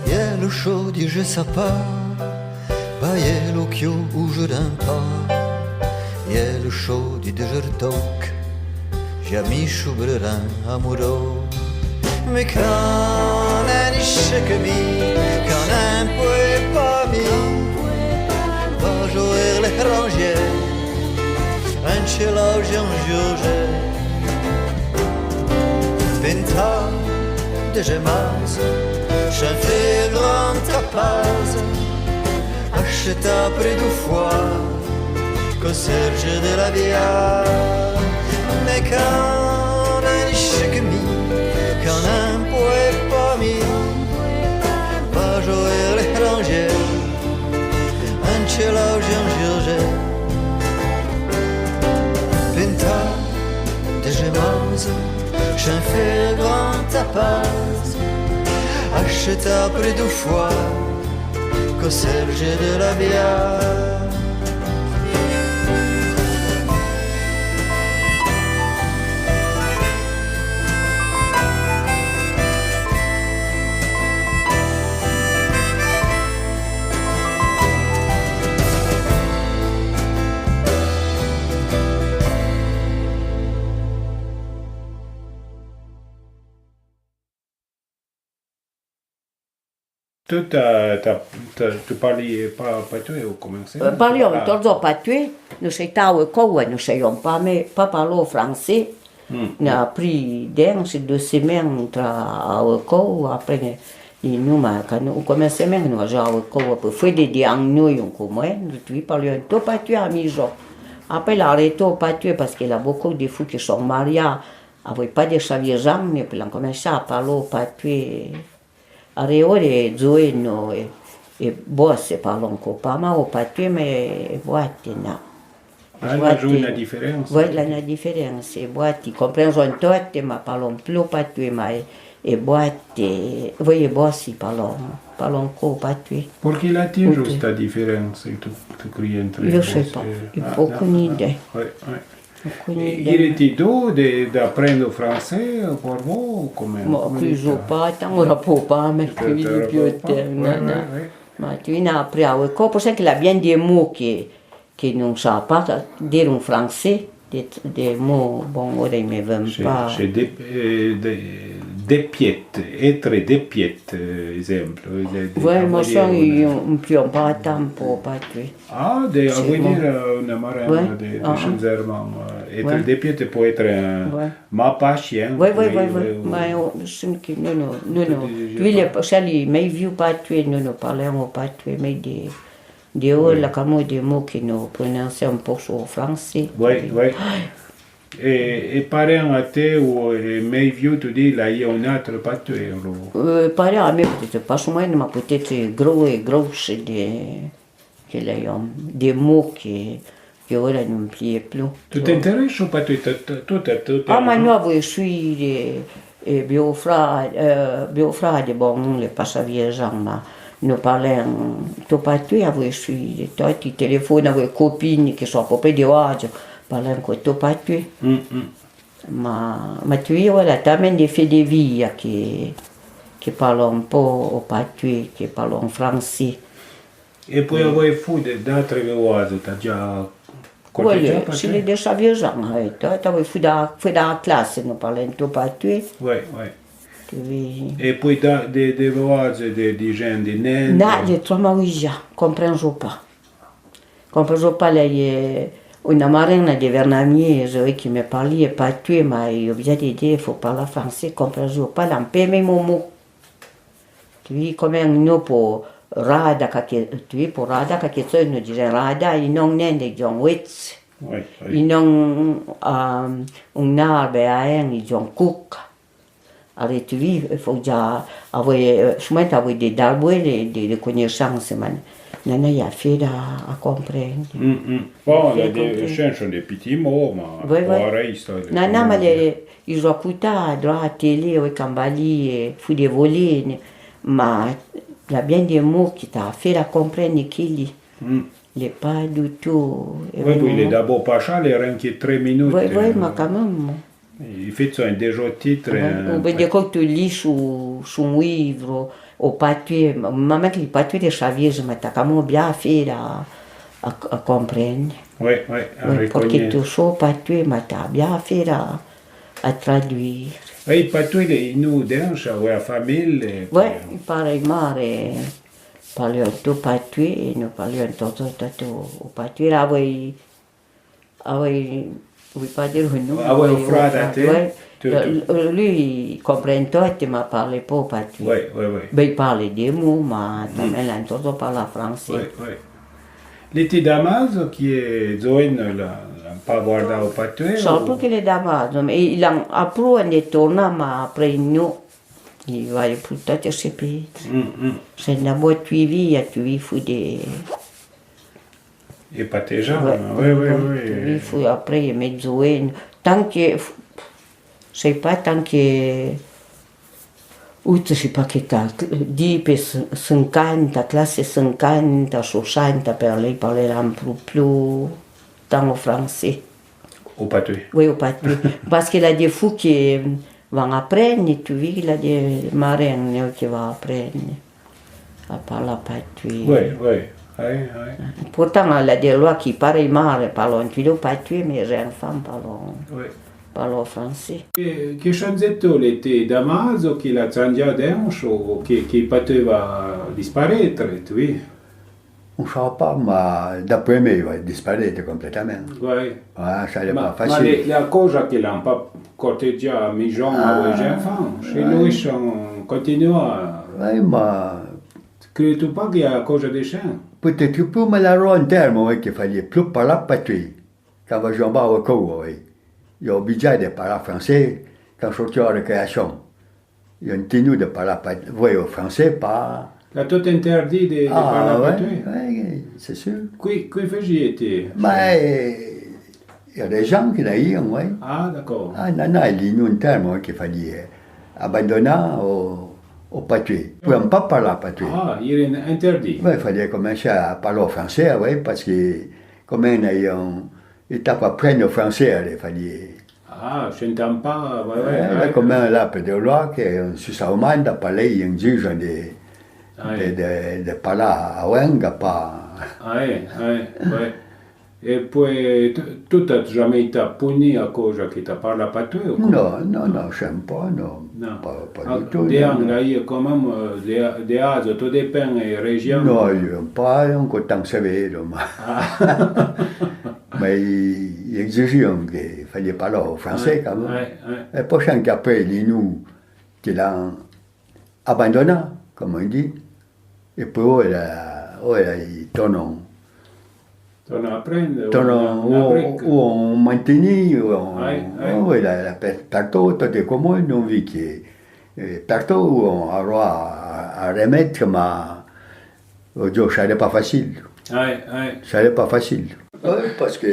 je le chaud di je sais pas, ba je l'occhio où je d'un pas, je le chaud di de jertoc, jamais chubreran amoureux. Mais quand un ischekemi, quand un poète pas mis, va jouer l'étranger, un chelo Jean-José, pinta de gemas, j'en fais grand tapage, acheta près du foie, qu'au Serge de la Via. Mais quand un ischekemi, quand un poète pas mis, va jouer l'étranger, un chelo Jean-José, pinta de gemas, j'en fais grand tapage, acheta près du foie, qu'au Serge de la Via. Tu parlais pas patué au commencé? Parliamo torzo patué, nous c'était quoi, nous savions pas mais pas parler français. On a pris c'est 2 semaines tra au après nous quand on commençait même nous déjà au pour faire des nous comme moi, nous parlions tout patué à mi-jour. Après l'arrêté au patué parce qu'il y a beaucoup de fous qui sont mariés avec pas de chavirgens, mais puis on commençait à parler au patué. Areore zoeno e bosse parlons pas mal au patué mais voiti na. Ah, joue la différence. Oui, la différence. E boiti comprension tutte ma parlons plus patué mais e boiti voi e bossi parlons co patué. Pour qu'il a dit juste la différence et tu cries entre. Je sais pas. Il faut qu'une idée. Oui. Il était doux d'apprendre français pour vous? Plus ou pas, tant on n'a pas, mais plus mais tu n'as appris à l'école, pour ça qu'il a bien des mots qui ne savent pas dire en français, des mots, bon, on ne me veut pas. C'est des piètes, être des piètes, exemple. Oui, moi, ça, on ne peut pas attendre pour pas tuer. Ah, à vous dire, une marraine de Chenzerman, être des piètes pour être ma patient. Oui, mais non. Lui, les mais vieux pas tuer, nous parlons pas tuer, mais des hauts, là, comme des mots qui nous prononçaient un peu au français. Oui. Et parents à te ou mes vieux tu dis là il y a un autre pas tué parents à mes peut-être pas moi mais peut-être gros c'est des mots qui ora non plié plus. Tu t'intéresses ou pas tout ah ma noi voi sui biofra de bon le passaviers ma nous parlons tout pas tué voi sui toi tu téléphones avec copines qui sont à peu près de âge parlons quoi tout pas tué Ma tu vois, voilà, t'amènes des faits de vie qui parlent pas au patué, qui parlent en français. E poi aveai fu d'altre cose, t'ha già Voilà, corteggiato? c'est les deux viaggiants. Tu fais dans la classe, nous parlons tout patué. Oui, oui. Tu vois. E poi de cose di gente, di nenne? Non, les trois maouija, comprends pas. Comprends pas, là, une marraine de Vernamier, qui me parlait patué, mais il vient de dire, il faut parler français, comprends pas, là, on même mon mot. Tu vois, comme nous pour Rada, tu vois, pour Rada, quand nous disons Rada, ils n'ont rien de John Witz. Oui, Ils n'ont un arbre à un, ils ont cook. Alors, tu vois, il faut déjà avoir, avoir des arbres, des connaissances, man. Non, il y a fait à comprendre. Bon, le chien sont des petits mots, ma pareil, ça. Non, mais ils ont écouté à droite à la télé, au Cambali, fou des volets, mais il y a bien des mots qui t'ont fait à comprendre qu'il n'est pas du tout. Oui, il est d'abord pas cher, il est rien que 3 minutes. Oui, mais quand même. Il fait ça, déjà titre. On peut dire que tu lis sur un livre, au papier, même les papiers de Xavier, mais tu as quand même bien fait à comprendre. Oui, oui, à Parce que reconnaître. tu sais papier, mais tu as bien fait à traduire. Oui, pas tous les nous dérange, la famille. Oui, pareillement, parlions tout papier, nous parlions tout au papier. Ah oui, oui, pas dire nous. Ah oui, au frère à Lui, il comprend tout, il m'a parlé pas au papier. Oui, oui, oui. Ben, il parlait des mots, mais también l'entorno parla français. Oui, oui. L'été Damas, qui est Zoïne, n'a pas guardé au pâté. Solo che le dava, il a approuvé de torna, ma après nous, il va y plutôt se payer. C'est la boîte tu vis, fu des. Et pâté Jean, oui, oui, oui. Il faut après mezzoine. Tant que. C'est pas tant que. Uite, je sais pas che tal, 10 per 50, classe 50, 60, per lei parlerà un po' più dans le français. Au pâté. Oui, au papier. Parce qu'il y a des fous qui vont apprendre, tu vois, il y a des marins qui vont apprendre à parler papier. Oui, oui. Oui, oui. Pourtant, il y a des lois qui, pareillement, parlent le papier, mais les enfants parlent français. Che scienzetto l'été Damas, qui la Zandia d'Anche, ou qui poteva disparaître, tu vois? On ne sait pas, mais d'après moi, il va disparaître complètement. Oui. Ouais, ça n'est pas Ma facile. la cosa che l'hanno pas corteggiato a Mijon a les enfants, chez lui, on continue à... Oui, mais Credi pas qu'il y a la cosa des chiens? peut-être plus malheureux en termes, oui, qu'il fallait plus parler patrie. Quand on va au cours, oui. Il y a obligé de parler français quand je suis en récréation. Il y a une tenue de parler oui, au français, pas... T'as tout interdit de parler à toi? Oui, c'est sûr. Qui faisait? Mais il y a des gens qui l'ont, oui. Ah, d'accord. Ah, non, non, il y a un terme qu'il fallait abandonner au pâté. On ne pouvait pas parler à pâté. Ah, il est interdit. Oui, il fallait commencer à parler au français, oui, parce que comme on a une étape à apprendre le français, il fallait... Ah, je n'entends pas, ouais. Comme on a peu de loi, qu'on se s'aumane de parler, un juge de parler à Wenga, pas... Oui. Et puis, tu n'as jamais été puni à cause que tu parles pas toi? Non, je n'aime pas, non. Pas du tout. Il y a quand même des ases, tout dépend des régions. Non, il n'y a pas encore tant sévère. Mais il exigeait qu'il fallait parler au français quand même. Et prochain qu'après, il nous qu'il a abandonné, comme on dit. Et puis, il tourne où on maintenait, la partout, tout est comme on vit que partout où on a droit à remettre, mais ça n'est pas facile. Ça n'est pas facile. Oui, parce que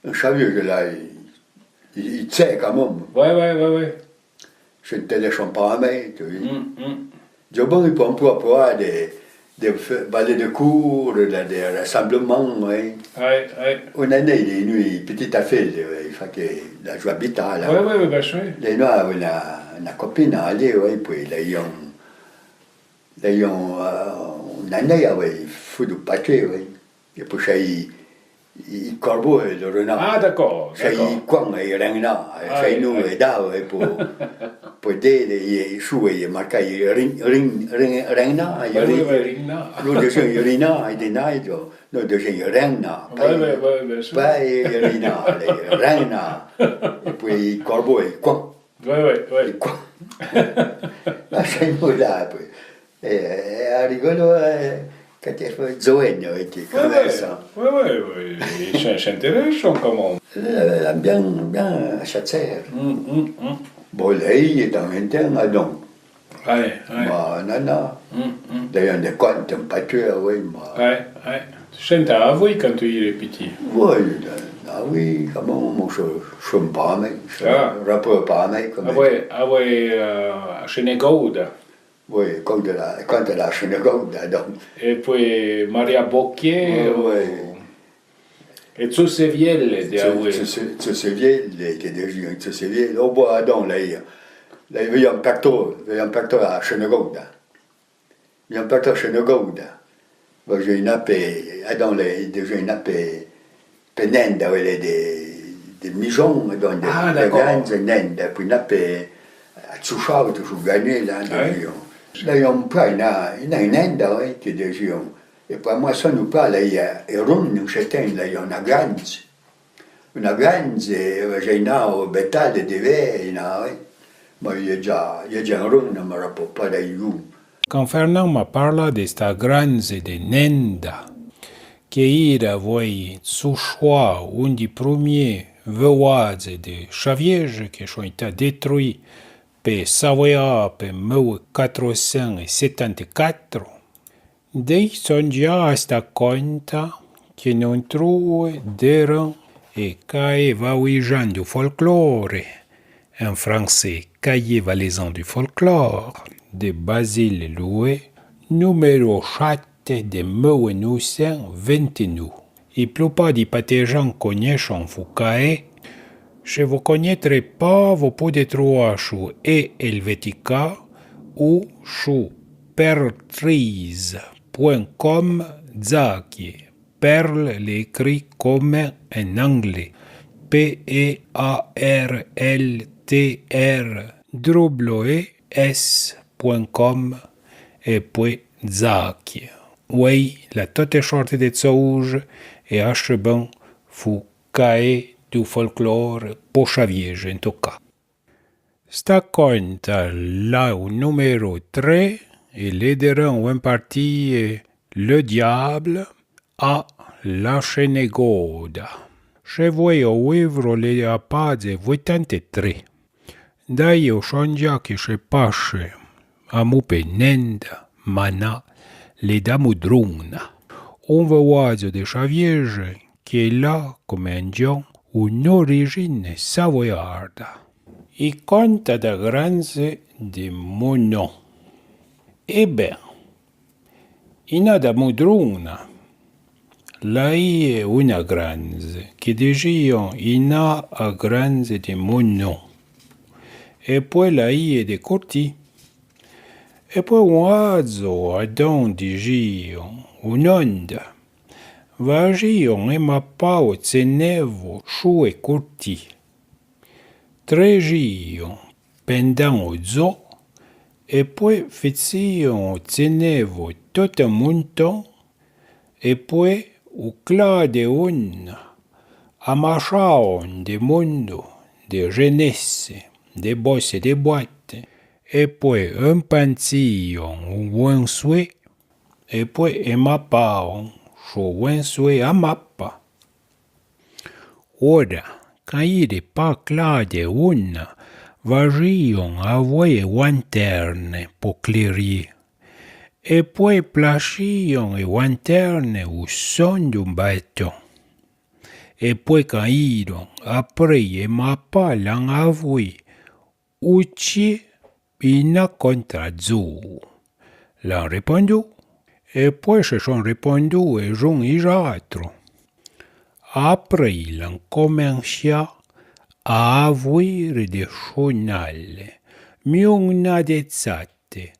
un chavier que là, il sait quand même. Oui. Je ne te laisse pas à main, tu vois. Je bon, il peut employer des ballets de cours, des rassemblements. Oui. On a des nuits petites affaires, il faut que la joie vitale. Oui, bien sûr. Les noirs, on a une copine à aller, oui, puis on a il faut du paquet, oui. Et puis ça, il corbeau, le renard. Ah, d'accord. Ça, il coin, il renard, ça, il nous est là, pour dire, il joue, il marque, il renard, il nous devons il renard, il est nous devons il renard. Oui, bien sûr. Pas il renard, il renard. Et puis, corbeau, il coin. Oui. Quoi? Là, c'est nous là, puis. Et rigolo, quand il fait Zoé, qui comme ça. Oui. C'est intéressant comment. Bien châtière. Bon, là, il est en interne, donc. Oui. Non. D'ailleurs, des comptes, un pâture, oui. Oui. Tu as avoué quand tu es petit. Oui, comment, moi, je suis pas mec. Je suis un rappeur pas mec. Oui, chez Negouda. Oui, quand de la synagogue, donc. Et puis Maria Bocchier. Oui. Et tu sais bien, Tu sais bien, tu sais bien. Au bois, donc, là, il y a un pacto à synagogue. Il y a un pacto à synagogue. J'ai une appé, j'ai une appé, penende, des misons, donc des grandes nendes, puis une appé, à Tsushao, tu joues gagné, là, là, il y a un plat, il y a une nende, qui est des gens. Et pour moi, ça nous parle, il y a un rond, là, il y a une grande. Une grande, j'ai une au bétal de dévé, il y a, moi, il y a déjà un rond, ne me rapporte pas d'ailleurs. Quand Fernand m'a parlé de esta granze de Nenda, che era voi su choix un des premiers voyages de Xavier qui ont été détruits per Savoia per 1474, dei son già a sta conta che non true d'erano e caeva gens du folklore, en français caeva les gens du folklore, de Basile Loué, numéro 7 de 1929. La plupart des partisans connaissent Foucault. Si vous ne connaissez pas, vous pouvez trouver sur Helvetica ou sur perltrees.com Zaki. Perle l'écrit comme en anglais. PERLTR.com et puis Zaki. Oui, la toute sorte de choses et achevant Foucault du folklore pour Xavier, en tout cas. Sta conta là au numéro 3 et l'aideront en partie le diable à la Chénégoda. Je vois au livre les page 83. D'ailleurs, changia che se passe a Mupenenda, Mana, les Damudruna. Un voyage de Xavier qui est là comme un Dieu une origine savoyarde. Il conta da granze de mon nom. Eh bien, in a Damudruna, là è una granze, che dicono in a granze de mon nom. E poi là è de corti. E poi un oiseau a don dicono un'onda. Vagion e mappao tenevo su e corti. Tregion pendant o zoo. E poi fezzion tenevo tutto un monton. E poi o clade un, amachaon de mondo, de jeunesse, de bosse e de boîte, e poi un pantillon, un buon souhait, e poi emapaon, so buon souhait a mappa. Ora, quand il est pas clade un, vagion a voie lanterne pour clarier. E poi placion e lanterne au son d'un bâton. E poi caíron, après e mapa l'an avui, uci ina contra zou. L'an répondu, Et poi ci sono rispondu e sono isatro. Après, il a commencé a avere de giornali, miuna de zate,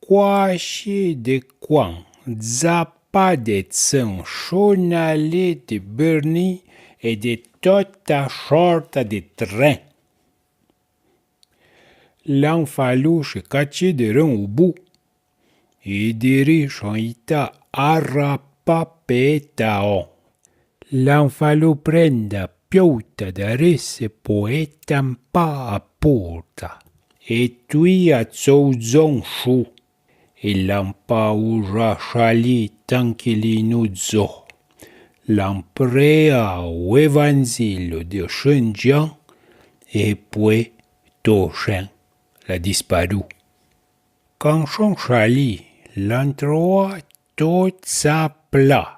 quasi de quan, zappa de zin, giornali de Berni e de tutta sorta de tren. L'han fallu se cacci de ren au bout. E diri son ita arrapapetao. L'han fallu prenda piauta da risse poetan pa a porta. E tui a zouzon su. E l'han pa usa chali tranquillino zo. L'han prea o evangelio de Saint-Jean e poi Toshen la disparu. Quand son chali l'han troa tot sa pla.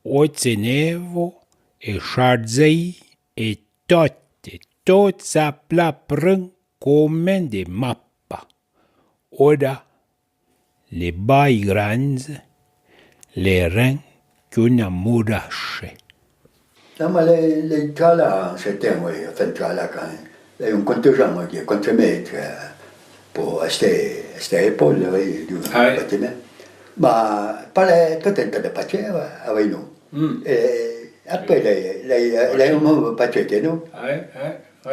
Ocenevo e charzei e tot sa pla pren come de mappa. Ora, le bai grands, le ren qu'una murasce. Non, ma les là, c'était, oui, enfin, là, quand il y a un contingent qui est contre-maître pour acheter l'épaule, oui, du bâtiment. Ma parlait tout un tas de papiers avec nous. Et après, les hommes papiers, nous. Oui.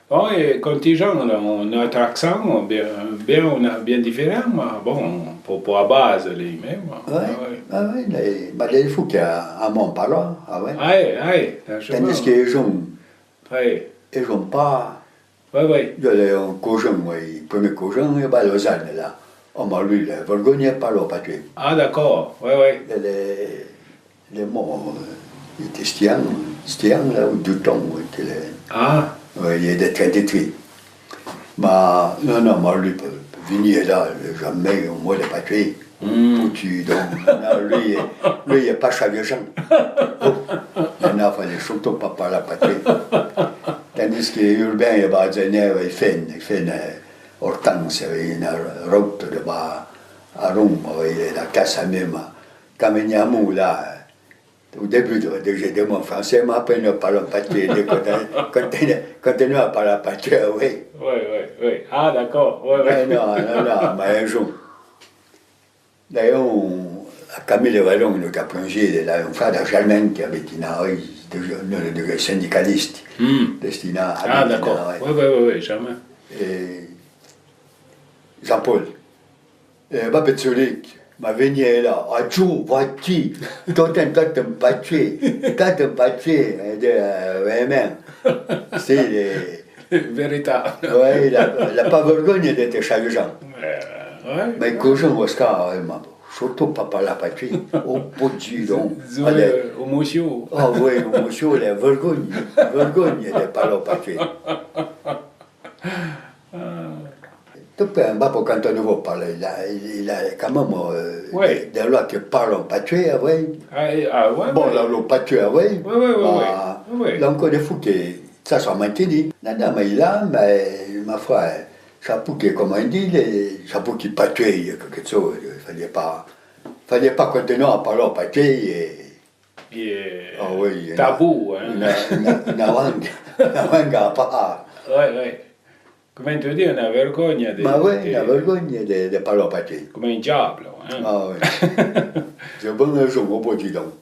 Bon, et contingent, on a notre accent bien différent, mais bon, pour la base, les mêmes. Oui, les fous qui à Montparnasse, tandis qu'ils ont, ils ont pas. Oui. Il y a un cousin, le premier cousin, il y a Lausanne, là. On m'a lu, le Bourgogne, pas le papier. Ah, d'accord, oui. Les mots, ils étaient stiens, là, ou du temps, Ah. Oui, il y a des 33. Mais non, moi, lui, venir là, jamais, au moins, le papier. Foutu, donc, non, lui, il n'est pas chaleuchant. Il n'a fallu surtout pas parler papier. Tandis que Urbain, il va dire, il fait une hortense, une route de bas à Rome, la casse à même. Quand il y a un mot là, au début, j'ai dit mon français, mais après, nous parlons papier. Continuons à parler papier, oui. Oui. Ah, d'accord. Oui. Non, mais un jour. D'ailleurs, à Camille Vallon, nous avons plongé, là, un frère de Germain qui avait été de syndicaliste, destiné à. Ah, d'accord. Oui, jamais. Et Jean-Paul, Babetzulik, ma venu là, à Djou, voici, tout un tas de papier, c'est les. Véritable. Oui, la pas vergogne d'être chaleuchant. Mais cousin Oscar, surtout pas par la papier, au bout du don. Au monsieur. Ah oui, au monsieur, la vergogne de pas le papier. Tout peu en bas pour quand on nous parle, il a quand même des lois qui parlent en papier, oui. Bon, là, le papier, oui. Oui. Donc, il faut que ça soit maintenu. Non, mais il a, mais ma foi, chapeau qui, comme on dit, les chapeaux qui papier, quelque chose, il ne fallait pas continuer à parler en papier. Ah oui. Tabou, hein. Una vanga pas. Oui. Come tu dis, una vergogna di... Ma oui, una vergogna di parole papier. Come un diavolo, Ah oui. Je bon un jour au bout du don.